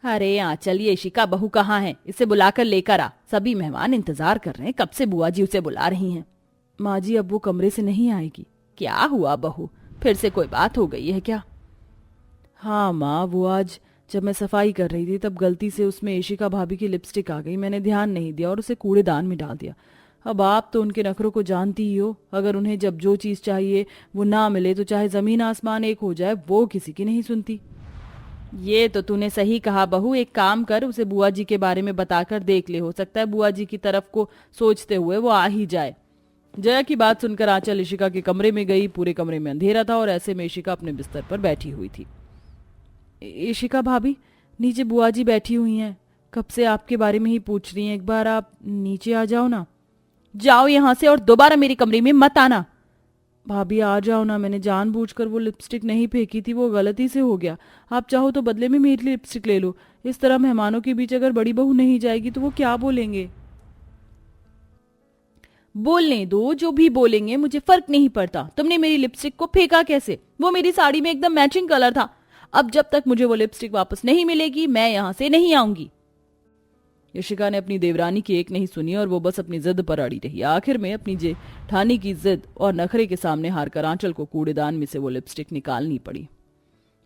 अरे आंचल, ये इशिका बहू कहाँ है? इसे बुलाकर लेकर आ, सभी मेहमान इंतजार कर रहे हैं, कब से बुआ जी उसे बुला रही हैं। माँ जी, अब वो कमरे से नहीं आएगी। क्या हुआ बहू, फिर से कोई बात हो गई है क्या? हाँ माँ, वो आज जब मैं सफाई कर रही थी तब गलती से उसमें इशिका भाभी की लिपस्टिक आ गई। मैंने ध्यान नहीं दिया और उसे कूड़ेदान में डाल दिया। अब आप तो उनके नखरों को जानती ही हो, अगर उन्हें जब जो चीज चाहिए वो ना मिले तो चाहे जमीन आसमान एक हो जाए, वो किसी की नहीं सुनती। ये तो तूने सही कहा बहू, एक काम कर, उसे बुआ जी के बारे में बताकर देख ले, हो सकता है बुआ जी की तरफ को सोचते हुए वो आ ही जाए। जया की बात सुनकर आंचल इशिका के कमरे में गई। पूरे कमरे में अंधेरा था और ऐसे में इशिका अपने बिस्तर पर बैठी हुई थी। इशिका भाभी, नीचे बुआ जी बैठी हुई हैं, कब से आपके बारे में ही पूछ रही हैं, एक बार आप नीचे आ जाओ ना। जाओ यहाँ से और दोबारा मेरे कमरे में मत आना। भाभी आ जाओ ना, मैंने जानबूझकर वो लिपस्टिक नहीं फेंकी थी, वो गलती से हो गया। आप चाहो तो बदले में मेरी लिपस्टिक ले लो। इस तरह मेहमानों के बीच अगर बड़ी बहू नहीं जाएगी तो वो क्या बोलेंगे? बोलने दो, जो भी बोलेंगे मुझे फर्क नहीं पड़ता। तुमने मेरी लिपस्टिक को फेंका कैसे? वो मेरी साड़ी में एकदम मैचिंग कलर था। अब जब तक मुझे वो लिपस्टिक वापस नहीं मिलेगी मैं यहां से नहीं आऊंगी। यशिका ने अपनी देवरानी की एक नहीं सुनी और वो बस अपनी जिद पर अड़ी रही। आखिर में अपनी जेठानी की जिद और नखरे के सामने हारकर आंचल को कूड़ेदान में से वो लिपस्टिक निकालनी पड़ी।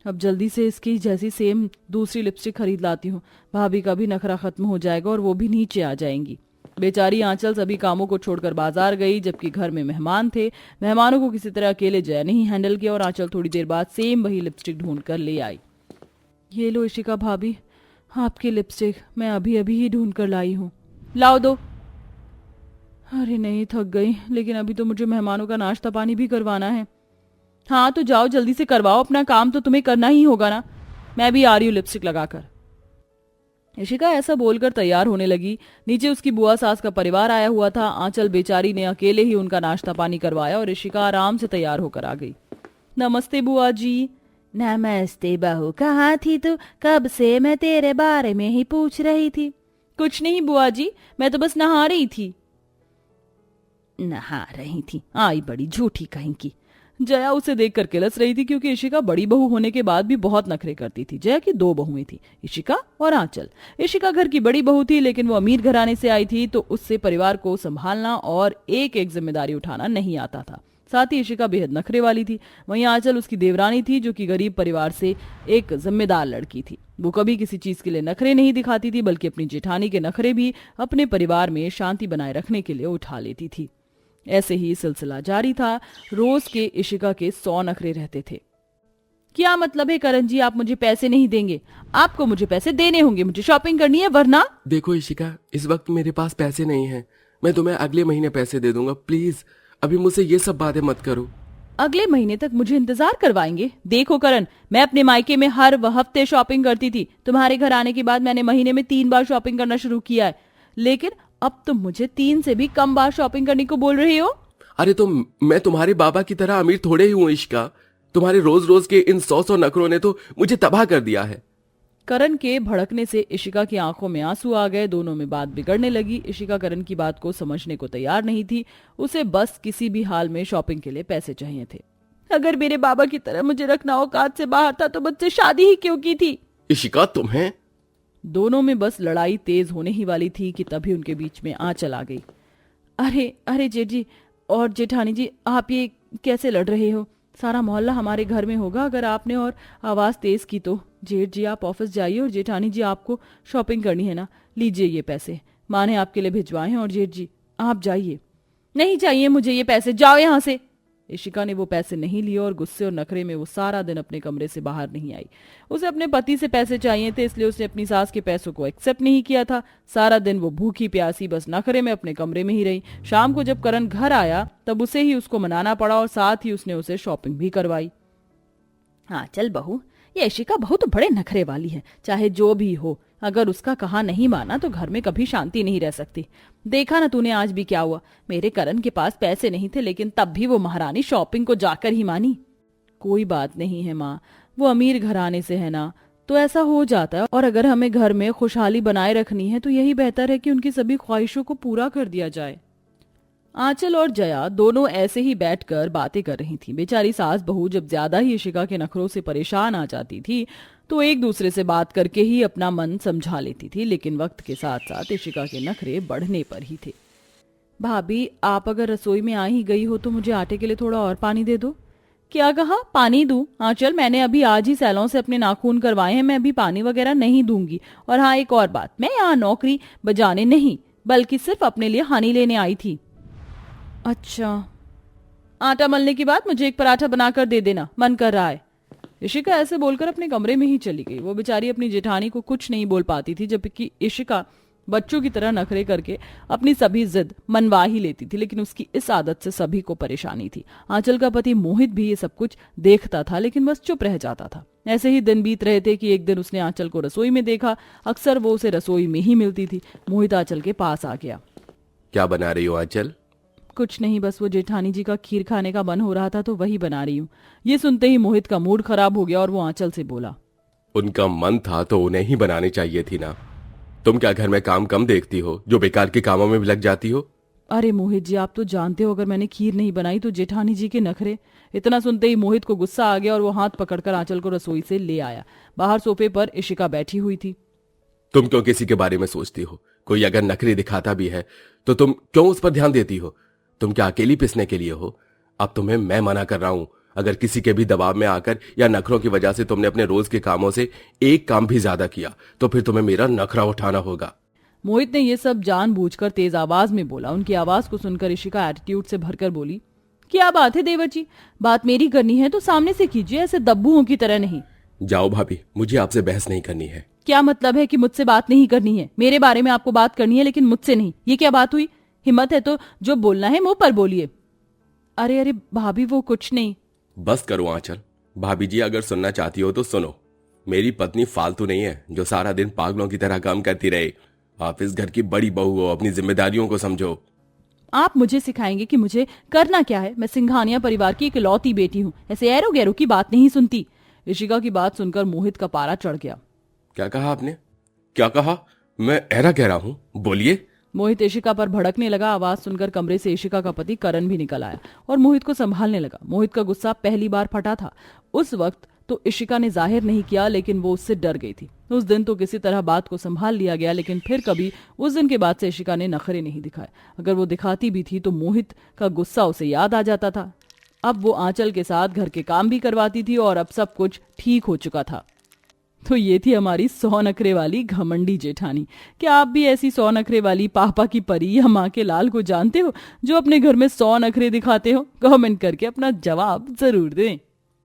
अब जल्दी से इसकी जैसी सेम दूसरी लिपस्टिक खरीद लाती हूँ, भाभी का भी नखरा खत्म हो जाएगा और वो भी नीचे आ जाएंगी। बेचारी आंचल सभी कामों को छोड़कर बाजार गई, जबकि घर में मेहमान थे। मेहमानों को किसी तरह अकेले जया नहीं हैंडल किया और आंचल थोड़ी देर बाद सेम वही लिपस्टिक ढूंढ कर ले आई। ये लो इशिका भाभी, आपकी लिपस्टिक मैं अभी अभी ही ढूंढ कर लाई हूँ। लाओ दो। अरे नहीं, थक गई, लेकिन अभी तो मुझे मेहमानों का नाश्ता पानी भी करवाना है। हाँ तो जाओ जल्दी से करवाओ, अपना काम तो तुम्हें करना ही होगा ना। मैं भी आ रही हूँ लिपस्टिक लगाकर। इशिका ऐसा बोलकर तैयार होने लगी। नीचे उसकी बुआ सास का परिवार आया हुआ था। आंचल बेचारी ने अकेले ही उनका नाश्ता पानी करवाया और इशिका आराम से तैयार होकर आ गई। नमस्ते बुआ जी। नमस्ते बहू, कहाँ थी तू? कब से मैं तेरे बारे में ही पूछ रही थी। कुछ नहीं बुआ जी, मैं तो बस नहा रही थी। नहा रही थी? आई बड़ी झूठी कहीं की। जया उसे देखकर किलस रही थी, क्योंकि इशिका बड़ी बहू होने के बाद भी बहुत नखरे करती थी। जया की दो बहुएं थी, इशिका और आंचल। इशिका घर की बड़ी बहू थी, लेकिन वो अमीर घराने से आई थी, तो उससे परिवार को संभालना और एक एक जिम्मेदारी उठाना नहीं आता था। साथ ही इशिका बेहद नखरे वाली थी। वहीं आंचल उसकी देवरानी थी, जो कि गरीब परिवार से एक जिम्मेदार लड़की थी। वो कभी किसी चीज के लिए नखरे नहीं दिखाती थी, बल्कि अपनी जेठानी के नखरे भी अपने परिवार में शांति बनाए रखने के लिए उठा लेती थी। ऐसे ही सिलसिला जारी था। रोज के इशिका के 100 नखरे रहते थे। क्या मतलब है करण जी, आप मुझे पैसे नहीं देंगे? आपको मुझे पैसे देने होंगे, मुझे शॉपिंग करनी है, वरना। देखो इशिका, इस वक्त मेरे पास पैसे नहीं हैं। मैं तुम्हें अगले महीने पैसे दे दूंगा, प्लीज अभी मुझसे ये सब बातें मत करो। अगले महीने तक मुझे इंतजार करवाएंगे? देखो करण, मैं अपने मायके में हर हफ्ते शॉपिंग करती थी। तुम्हारे घर आने के बाद मैंने महीने में 3 बार शॉपिंग करना शुरू किया है, लेकिन अब तुम मुझे 3 से भी कम बार शॉपिंग करने को बोल रही हो। अरे तो मैं तुम्हारे बाबा की तरह अमीर थोड़े ही हूँ इशिका। तुम्हारे रोज रोज के इन 100 नखरों ने तो मुझे तबाह कर दिया है। करण के भड़कने से इशिका की आंखों में आंसू आ गए। दोनों में बात बिगड़ने लगी। इशिका करण की बात को समझने को तैयार नहीं थी। उसे बस किसी भी हाल में शॉपिंग के लिए पैसे चाहिए थे। अगर मेरे बाबा की तरह मुझे रखना औकात से बाहर था तो मुझसे शादी ही क्यों की थी? इशिका तुम्हें। दोनों में बस लड़ाई तेज होने ही वाली थी कि तभी उनके बीच में आंचल आ गई। अरे अरे जेठ जी और जेठानी जी, आप ये कैसे लड़ रहे हो? सारा मोहल्ला हमारे घर में होगा अगर आपने और आवाज तेज की तो। जेठ जी आप ऑफिस जाइए और जेठानी जी आपको शॉपिंग करनी है ना, लीजिए ये पैसे, माँ ने आपके लिए भिजवाए हैं। और जेठ जी आप जाइए। नहीं चाहिए मुझे ये पैसे, जाओ यहाँ से। इशिका ने वो पैसे नहीं लिए और गुस्से और नखरे में वो सारा दिन अपने कमरे से बाहर नहीं आई। उसे अपने पति से पैसे चाहिए थे, इसलिए उसने अपनी सास के पैसों को एक्सेप्ट नहीं किया था। सारा दिन वो भूखी प्यासी बस नखरे में अपने कमरे में ही रही। शाम को जब करण घर आया तब उसे ही उसको मनाना पड़ा और साथ ही उसने उसे शॉपिंग भी करवाई। हाँ चल बहू, ये इशिका बहू तो बड़े नखरे वाली है। चाहे जो भी हो, अगर उसका कहा नहीं माना तो घर में कभी शांति नहीं रह सकती। देखा ना तूने आज भी क्या हुआ। मेरे करण के पास पैसे नहीं थे, लेकिन तब भी वो महारानी शॉपिंग को जाकर ही मानी। कोई बात नहीं है माँ, वो अमीर घराने से है ना, तो ऐसा हो जाता है। और अगर हमें घर में खुशहाली बनाए रखनी है तो यही बेहतर है कि उनकी सभी ख्वाहिशों को पूरा कर दिया जाए। आंचल और जया दोनों ऐसे ही बैठकर बातें कर रही थीं। बेचारी सास बहू जब ज्यादा ही इशिका के नखरों से परेशान आ जाती थी तो एक दूसरे से बात करके ही अपना मन समझा लेती थी, लेकिन वक्त के साथ साथ इशिका के नखरे बढ़ने पर ही थे। भाभी, आप अगर रसोई में आ ही गई हो तो मुझे आटे के लिए थोड़ा और पानी दे दो। क्या कहा? पानी दूं? आंचल, मैंने अभी आज ही सैलून से अपने नाखून करवाए हैं, मैं अभी पानी वगैरह नहीं दूंगी। और हाँ, एक और बात, मैं यहाँ नौकरी बजाने नहीं बल्कि सिर्फ अपने लिए हनी लेने आई थी। अच्छा, आटा मलने के बाद मुझे एक पराठा बनाकर दे देना, मन कर रहा है। इशिका ऐसे बोलकर अपने कमरे में ही चली गई। वो बेचारी अपनी जेठानी को कुछ नहीं बोल पाती थी, जबकि इशिका बच्चों की तरह नखरे करके अपनी सभी जिद मनवा ही लेती थी, लेकिन उसकी इस आदत से सभी को परेशानी थी। आंचल का पति मोहित भी ये सब कुछ देखता था, लेकिन बस चुप रह जाता था। ऐसे ही दिन बीत रहे थे कि एक दिन उसने आंचल को रसोई में देखा। अक्सर वो उसे रसोई में ही मिलती थी। मोहित आंचल के पास आ गया। क्या बना रही हो आंचल? कुछ नहीं, बस वो जेठानी जी का खीर खाने का मन हो रहा था तो वही बना रही हूँ। ये सुनते ही मोहित का मूड खराब हो गया और वो आंचल से बोला, उनका मन था तो उन्हें ही बनानी चाहिए थी ना। तुम क्या घर में काम कम देखती हो जो बेकार के कामों में भी लग जाती हो? अरे मोहित जी, आप तो जानते हो अगर मैंने खीर नहीं बनाई तो जेठानी जी के नखरे। इतना सुनते ही मोहित को गुस्सा आ गया और वो हाथ पकड़कर आंचल को रसोई से ले आया। बाहर सोफे पर इशिका बैठी हुई थी। तुम क्यों किसी के बारे में सोचती हो? कोई अगर नखरे दिखाता भी है तो तुम क्यों उस पर ध्यान देती हो? तुम क्या अकेली पिसने के लिए हो? अब तुम्हें मैं मना कर रहा हूं, अगर किसी के भी दबाव में आकर या नखरों की वजह से तुमने अपने रोज के कामों से एक काम भी ज्यादा किया तो फिर तुम्हें मेरा नखरा उठाना होगा। मोहित ने ये सब जानबूझकर तेज आवाज में बोला। उनकी आवाज को सुनकर इशिका एटीट्यूड से भरकर बोली, क्या बात है देवर जी, बात मेरी करनी है तो सामने से कीजिए, ऐसे दब्बुओं की तरह नहीं। जाओ भाभी, मुझे आपसे बहस नहीं करनी है। क्या मतलब है कि मुझसे बात नहीं करनी है? मेरे बारे में आपको बात करनी है लेकिन मुझसे नहीं। ये क्या बात हुई? हिम्मत है तो जो बोलना है मुंह पर बोलिए। अरे अरे भाभी, वो कुछ नहीं। बस करो आंचल। भाभी जी अगर सुनना चाहती हो तो सुनो। मेरी पत्नी फालतू नहीं है जो सारा दिन पागलों की तरह काम करती रहे। आप इस घर की बड़ी बहू हो, अपनी जिम्मेदारियों को समझो। आप मुझे सिखाएंगे कि मुझे करना क्या है? मैं सिंघानिया परिवार की इकलौती बेटी हूँ, ऐसे एरो गैरो की बात नहीं सुनती। इशिका की बात सुनकर मोहित का पारा चढ़ गया। क्या कहा आपने? क्या कहा? मैं एरा कह रहा हूं? बोलिए। मोहित इशिका पर भड़कने लगा। आवाज सुनकर कमरे से इशिका का पति करण भी निकल आया और मोहित को संभालने लगा। मोहित का गुस्सा पहली बार फटा था। उस वक्त तो इशिका ने जाहिर नहीं किया, लेकिन वो उससे डर गई थी। उस दिन तो किसी तरह बात को संभाल लिया गया, लेकिन फिर कभी उस दिन के बाद से इशिका ने नखरे नहीं दिखाए। अगर वो दिखाती भी थी तो मोहित का गुस्सा उसे याद आ जाता था। अब वो आंचल के साथ घर के काम भी करवाती थी और अब सब कुछ ठीक हो चुका था। तो ये थी हमारी 100 नखरे वाली घमंडी जेठानी। क्या आप भी ऐसी 100 नखरे वाली पापा की परी या माँ के लाल को जानते हो जो अपने घर में 100 नखरे दिखाते हो? कमेंट करके अपना जवाब जरूर दें।